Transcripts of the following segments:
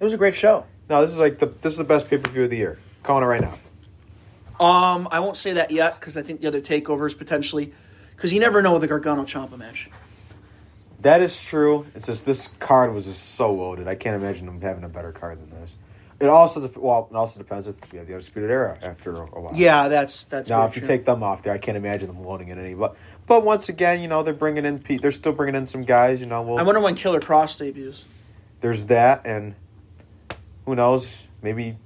It was a great show. No, this is the best pay-per-view of the year. Calling it right now. I won't say that yet because I think the other takeovers potentially, because you never know with the Gargano Ciampa match. That is true. It's just this card was just so loaded. I can't imagine them having a better card than this. It also depends if you have the Undisputed Era after a while. Yeah, that's now if you take them off there, I can't imagine them loading it any. But once again, they're bringing in They're still bringing in some guys. I wonder when Killer Cross debuts. There's that, and who knows? Maybe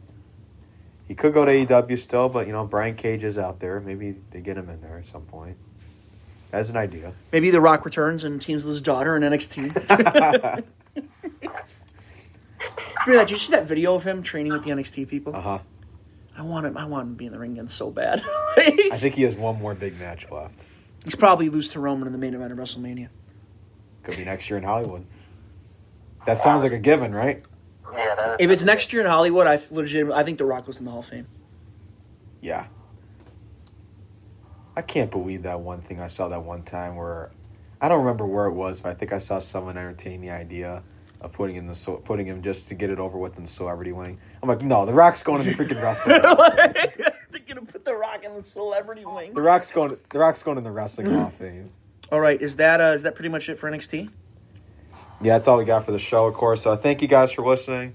he could go to AEW still, but Brian Cage is out there. Maybe they get him in there at some point. As an idea. Maybe The Rock returns and teams with his daughter in NXT. Did you see that video of him training with the NXT people? Uh-huh. I want him to be in the ring again so bad. I think he has one more big match left. He's probably lose to Roman in the main event of WrestleMania. Could be next year in Hollywood. That sounds like a given, right? Yeah. If it's next year in Hollywood, I think The Rock goes in the Hall of Fame. Yeah. I can't believe that one thing I saw that one time where I don't remember where it was, but I think I saw someone entertain the idea of putting him just to get it over with in the celebrity wing. I'm like, no, The Rock's going in the freaking wrestling. They're gonna put The Rock in the celebrity wing. The Rock's going in the wrestling Hall of Fame. All right, is that pretty much it for NXT? Yeah, that's all we got for the show, of course. Thank you guys for listening.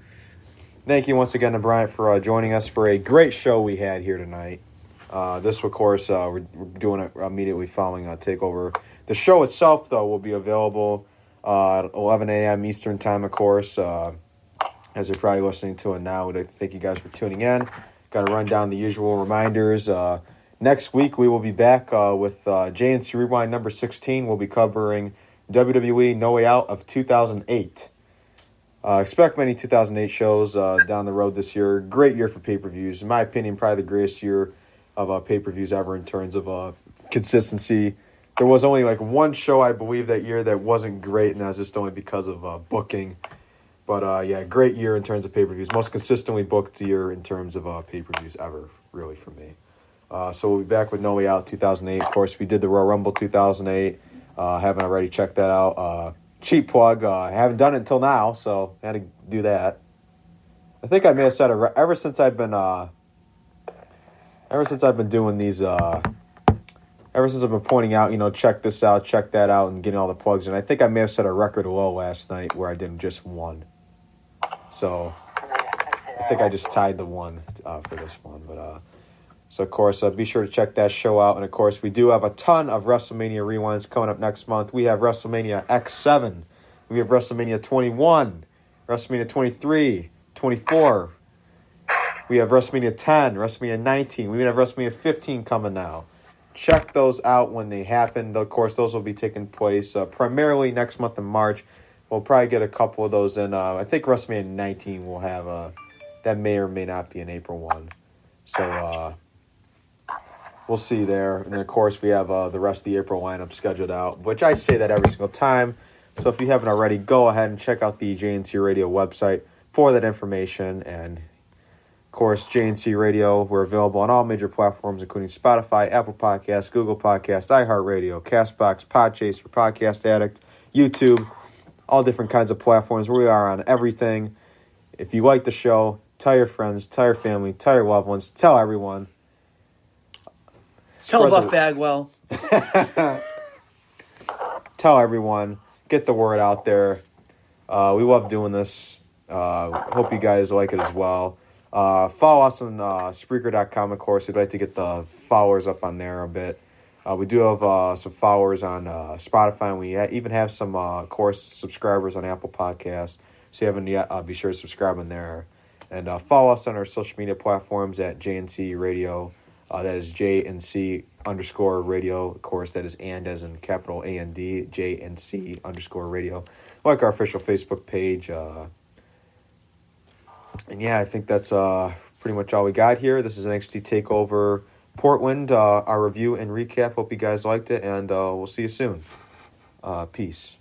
Thank you once again to Bryant for joining us for a great show we had here tonight. This, of course, we're doing it immediately following Takeover. The show itself, though, will be available at 11 a.m. Eastern Time, of course, as you're probably listening to it now. Thank you guys for tuning in. Got to run down the usual reminders. Next week, we will be back with JNC Rewind number 16. We'll be covering WWE No Way Out of 2008. Expect many 2008 shows down the road this year. Great year for pay-per-views. In my opinion, probably the greatest year of pay-per-views ever in terms of consistency. There was only one show, I believe, that year that wasn't great, and that was just only because of booking. But, yeah, great year in terms of pay-per-views. Most consistently booked year in terms of pay-per-views ever, really, for me. So we'll be back with No Way Out 2008. Of course, we did the Royal Rumble 2008. Haven't already checked that out. Cheap plug. I haven't done it until now, so I had to do that. I think I may have said it ever since I've been doing these, ever since I've been pointing out, check this out, check that out, and getting all the plugs in. I think I may have set a record low last night where I did just one. So I think I just tied the one for this one. But so, of course, be sure to check that show out. And, of course, we do have a ton of WrestleMania rewinds coming up next month. We have WrestleMania X7. We have WrestleMania 21, WrestleMania 23, 24. We have WrestleMania 10, WrestleMania 19. We even have WrestleMania 15 coming now. Check those out when they happen. Of course, those will be taking place primarily next month in March. We'll probably get a couple of those in. I think WrestleMania 19 will have that may or may not be an April 1. So we'll see there. And then, of course, we have the rest of the April lineup scheduled out, which I say that every single time. So if you haven't already, go ahead and check out the JNC Radio website for that information. And, of course, JNC Radio, we're available on all major platforms, including Spotify, Apple Podcasts, Google Podcasts, iHeartRadio, CastBox, Podchaser, Podcast Addict, YouTube, all different kinds of platforms. We are on everything. If you like the show, tell your friends, tell your family, tell your loved ones, tell everyone. Tell Buff Bagwell. Tell everyone. Get the word out there. We love doing this. Hope you guys like it as well. Follow us on Spreaker.com, of course. We'd like to get the followers up on there a bit. We do have some followers on Spotify, and we even have some, of course, subscribers on Apple Podcasts. So if you haven't yet, be sure to subscribe on there. And follow us on our social media platforms at JNC Radio. That is JNC_radio. Of course, that is and as in capital AND, JNC_radio. Like our official Facebook page. And yeah, I think that's pretty much all we got here. This is NXT TakeOver Portland, our review and recap. Hope you guys liked it, and we'll see you soon. Peace.